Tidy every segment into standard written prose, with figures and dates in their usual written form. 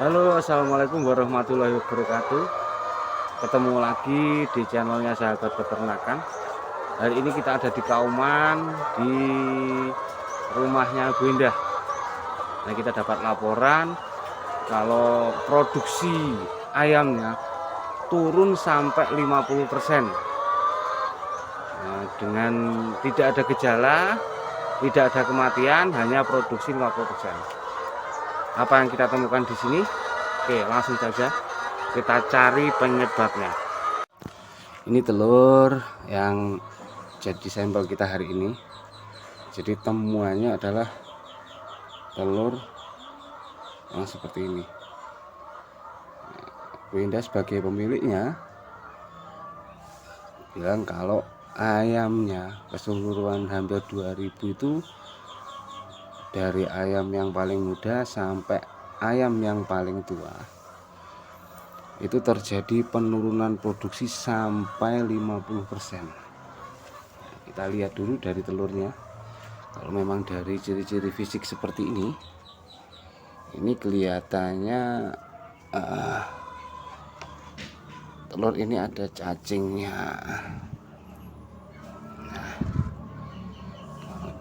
Halo, assalamualaikum warahmatullahi wabarakatuh. Ketemu lagi di channelnya Sahabat Peternakan. Hari ini kita ada di Kauman, di rumahnya Bu Indah. Nah, kita dapat laporan kalau produksi ayamnya turun sampai 50%. Nah, dengan tidak ada gejala, tidak ada kematian, hanya produksi 50%. Apa yang kita temukan di sini? Oke, langsung saja kita cari penyebabnya. Ini telur yang jadi sampel kita hari ini. Jadi temuannya adalah telur yang seperti ini. Bu Indah sebagai pemiliknya bilang kalau ayamnya keseluruhan hampir 2000 itu dari ayam yang paling muda sampai ayam yang paling tua itu terjadi penurunan produksi sampai 50%. Kita lihat dulu dari telurnya. Kalau memang dari ciri-ciri fisik seperti ini kelihatannya telur ini ada cacingnya.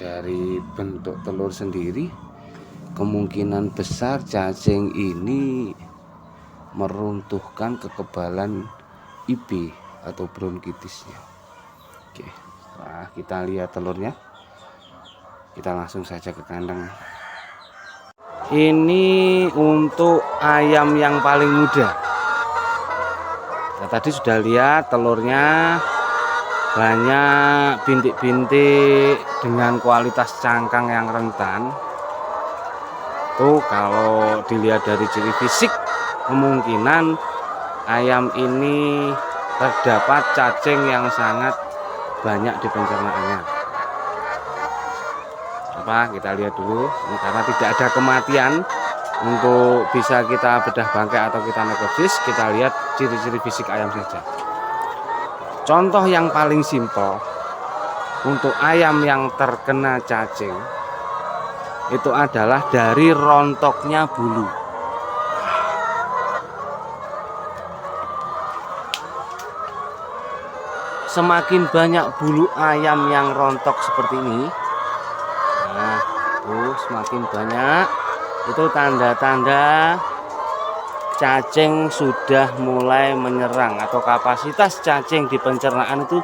Dari bentuk telur sendiri kemungkinan besar cacing ini meruntuhkan kekebalan IB atau bronkitisnya. Oke, setelah kita lihat telurnya, kita langsung saja ke kandang. Ini untuk ayam yang paling muda. Nah, tadi sudah lihat telurnya banyak bintik-bintik dengan kualitas cangkang yang rentan. Tuh, kalau dilihat dari ciri fisik, kemungkinan ayam ini terdapat cacing yang sangat banyak di pencernaannya. Kita lihat dulu. Ini karena tidak ada kematian, untuk bisa kita bedah bangkai atau kita nekrosis, kita lihat ciri-ciri fisik ayam saja. Contoh yang paling simpel untuk ayam yang terkena cacing itu adalah dari rontoknya bulu. Semakin banyak bulu ayam yang rontok seperti ini, nah tuh semakin banyak, itu tanda-tanda cacing sudah mulai menyerang atau kapasitas cacing di pencernaan itu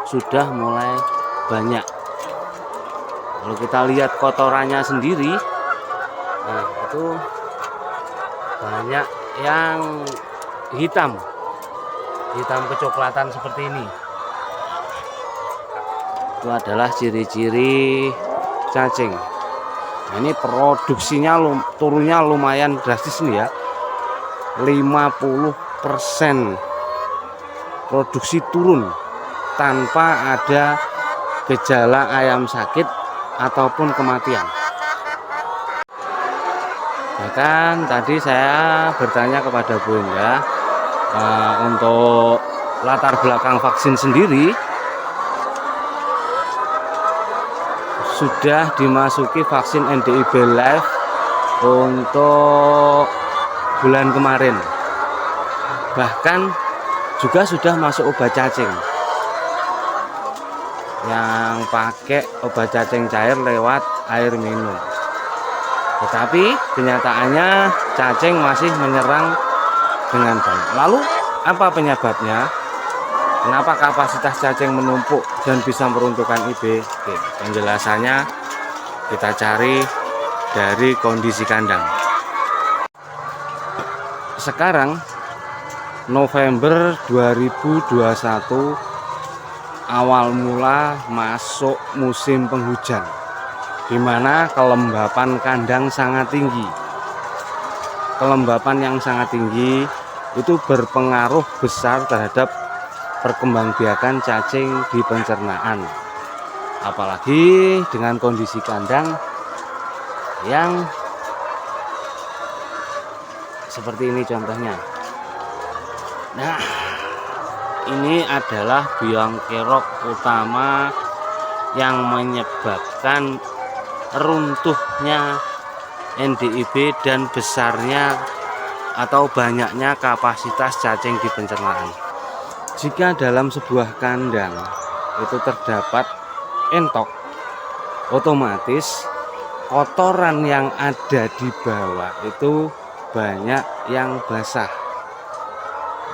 sudah mulai banyak. Kalau kita lihat kotorannya sendiri, nah itu banyak yang hitam kecoklatan seperti ini. Itu adalah ciri-ciri cacing. Nah, ini produksinya turunnya lumayan drastis nih ya. 50% produksi turun tanpa ada gejala ayam sakit ataupun kematian. Bahkan tadi saya bertanya kepada Bu Indah untuk latar belakang vaksin sendiri sudah dimasuki vaksin NDIB Live untuk bulan kemarin, bahkan juga sudah masuk obat cacing yang pakai obat cacing cair lewat air minum. Tetapi kenyataannya cacing masih menyerang dengan baik. Lalu apa penyebabnya? Kenapa kapasitas cacing menumpuk dan bisa meruntuhkan IB? Oke, penjelasannya kita cari dari kondisi kandang. Sekarang November 2021, awal mula masuk musim penghujan, di mana kelembapan kandang sangat tinggi. Kelembapan yang sangat tinggi itu berpengaruh besar terhadap perkembangbiakan cacing di pencernaan. Apalagi dengan kondisi kandang yang seperti ini contohnya. Nah, ini adalah biang kerok utama yang menyebabkan runtuhnya NDIB dan besarnya atau banyaknya kapasitas cacing di pencernaan. Jika dalam sebuah kandang itu terdapat entok, otomatis kotoran yang ada di bawah itu banyak yang basah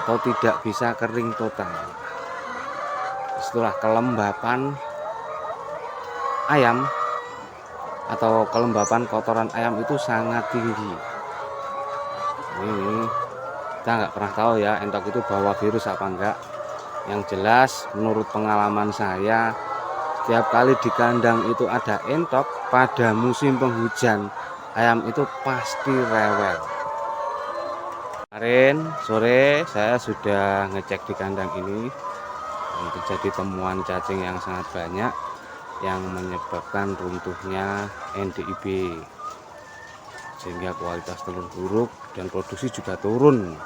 atau tidak bisa kering total. Setelah kelembapan ayam atau kelembapan kotoran ayam itu sangat tinggi. Ini kita nggak pernah tahu ya entok itu bawa virus apa enggak. Yang jelas menurut pengalaman saya, setiap kali di kandang itu ada entok pada musim penghujan, ayam itu pasti rewel. Kemarin sore saya sudah ngecek di kandang ini dan terjadi temuan cacing yang sangat banyak yang menyebabkan runtuhnya NDIB, sehingga kualitas telur buruk dan produksi juga turun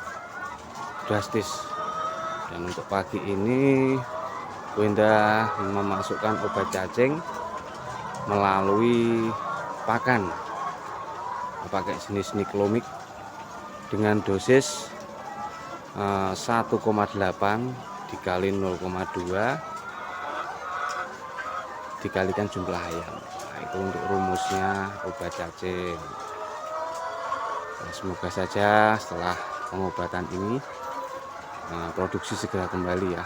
drastis. Dan untuk pagi ini Wenda memasukkan obat cacing melalui pakan pakai jenis Niklomik dengan dosis 1,8 dikali 0,2 dikalikan jumlah ayam. Nah, itu untuk rumusnya obat cacing. Nah, semoga saja setelah pengobatan ini produksi segera kembali ya.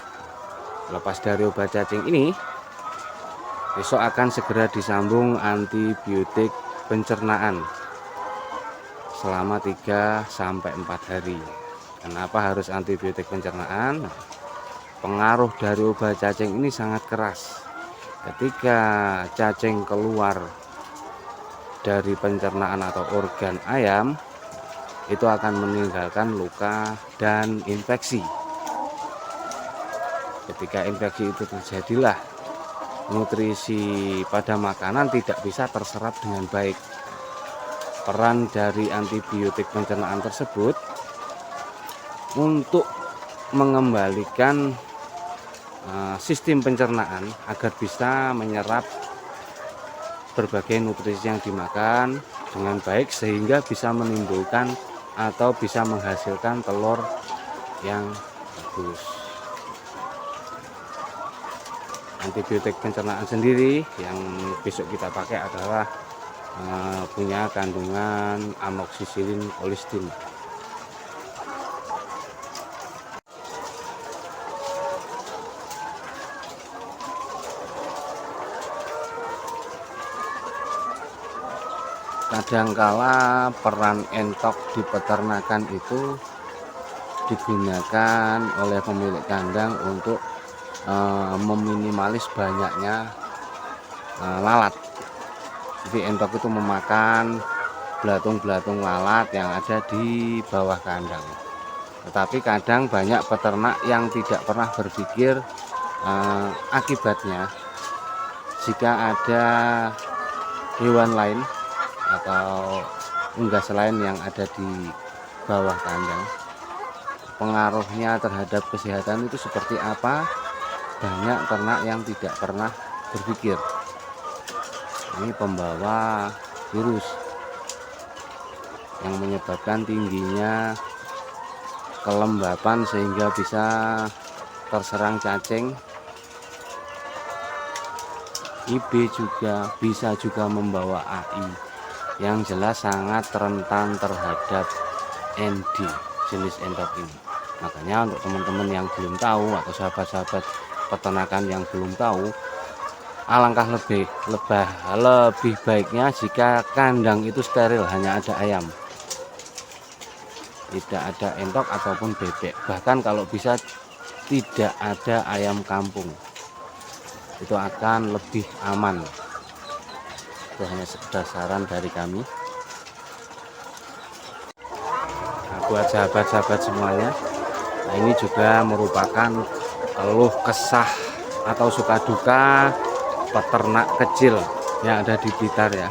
Lepas dari obat cacing ini, besok akan segera disambung antibiotik pencernaan selama 3-4 hari. Kenapa harus antibiotik pencernaan? Pengaruh dari obat cacing ini sangat keras. Ketika cacing keluar dari pencernaan atau organ ayam, itu akan meninggalkan luka dan infeksi. Ketika infeksi itu terjadilah nutrisi pada makanan tidak bisa terserap dengan baik. Peran dari antibiotik pencernaan tersebut untuk mengembalikan sistem pencernaan agar bisa menyerap berbagai nutrisi yang dimakan dengan baik, sehingga bisa menimbulkan atau bisa menghasilkan telur yang bagus. Antibiotik pencernaan sendiri yang besok kita pakai adalah punya kandungan amoksisilin kolistin. Kadangkala peran entok di peternakan itu digunakan oleh pemilik kandang untuk meminimalis banyaknya lalat. Jadi entok itu memakan belatung-belatung lalat yang ada di bawah kandang. Tetapi kadang banyak peternak yang tidak pernah berpikir akibatnya jika ada hewan lain atau unggas lain yang ada di bawah kandang. Pengaruhnya terhadap kesehatan itu seperti apa? Banyak ternak yang tidak pernah berpikir. Ini pembawa virus yang menyebabkan tingginya kelembapan sehingga bisa terserang cacing. IB juga bisa membawa AI. Yang jelas sangat rentan terhadap ND, jenis entok ini. Makanya untuk teman-teman yang belum tahu atau sahabat-sahabat peternakan yang belum tahu, alangkah lebih baiknya jika kandang itu steril, hanya ada ayam, tidak ada entok ataupun bebek. Bahkan kalau bisa tidak ada ayam kampung, itu akan lebih aman. Itu hanya sekedar saran dari kami. Nah, buat sahabat-sahabat semuanya. Nah, ini juga merupakan keluh kesah atau suka duka peternak kecil yang ada di Blitar ya.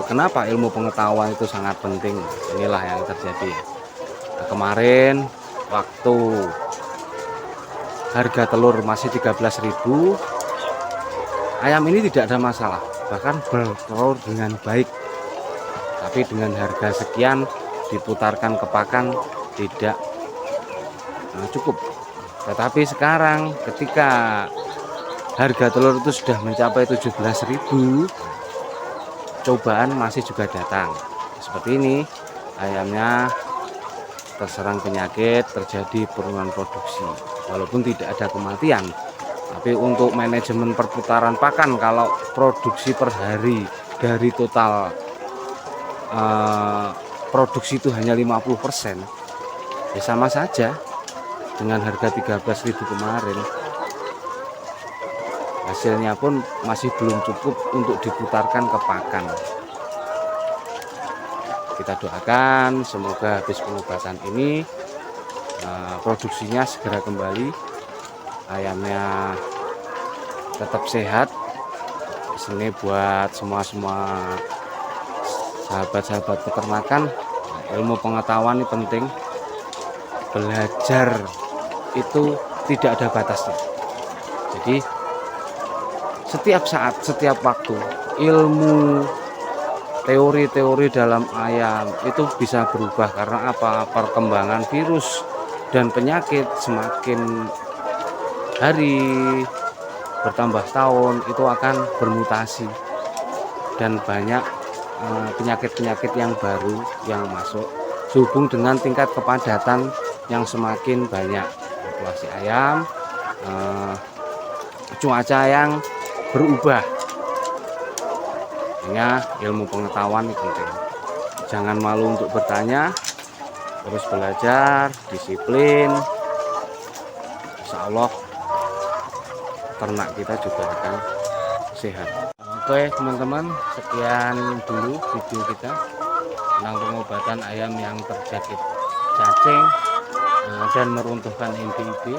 Kenapa ilmu pengetahuan itu sangat penting? Inilah yang terjadi. Nah, kemarin waktu harga telur masih 13.000, ayam ini tidak ada masalah, bahkan bertelur dengan baik. Tapi dengan harga sekian diputarkan ke pakan tidak cukup. Tetapi sekarang ketika harga telur itu sudah mencapai 17.000, cobaan masih juga datang. Seperti ini, ayamnya terserang penyakit, terjadi penurunan produksi. Walaupun tidak ada kematian, tapi untuk manajemen perputaran pakan, kalau produksi per hari dari total produksi itu hanya 50%, ya sama saja dengan harga 13.000 kemarin. Hasilnya pun masih belum cukup untuk diputarkan ke pakan. Kita doakan semoga habis pengobatan ini produksinya segera kembali, ayamnya tetap sehat. Ini buat semua sahabat-sahabat peternakan, ilmu pengetahuan ini penting. Belajar itu tidak ada batasnya. Jadi setiap saat, setiap waktu, ilmu teori-teori dalam ayam itu bisa berubah. Karena apa? Perkembangan virus dan penyakit semakin hari bertambah tahun itu akan bermutasi, dan banyak penyakit-penyakit yang baru yang masuk sehubung dengan tingkat kepadatan yang semakin banyak populasi ayam, cuaca yang berubah. Sehingga ilmu pengetahuan itu penting. Jangan malu untuk bertanya, terus belajar, disiplin. Insya Allah ternak kita juga akan sehat. Oke teman-teman, sekian dulu video kita tentang pengobatan ayam yang terjangkit cacing dan meruntuhkan NPIP.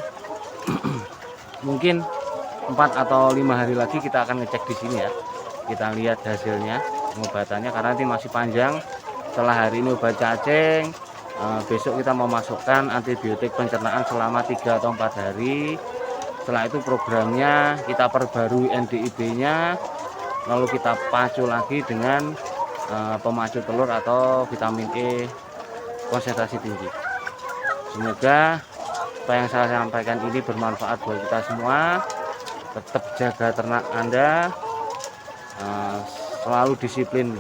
Mungkin 4 atau 5 hari lagi kita akan ngecek di sini ya. Kita lihat hasilnya pengobatannya, karena nanti masih panjang. Setelah hari ini obat cacing, besok kita mau masukkan antibiotik pencernaan selama 3 atau 4 hari. Setelah itu programnya kita perbarui NDIB-nya, lalu kita pacu lagi dengan pemacu telur atau vitamin E konsentrasi tinggi. Semoga apa yang saya sampaikan ini bermanfaat buat kita semua. Tetap jaga ternak Anda, selalu disiplin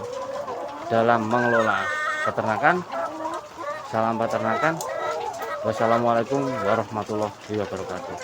dalam mengelola peternakan. Salam peternakan. Wassalamualaikum warahmatullahi wabarakatuh.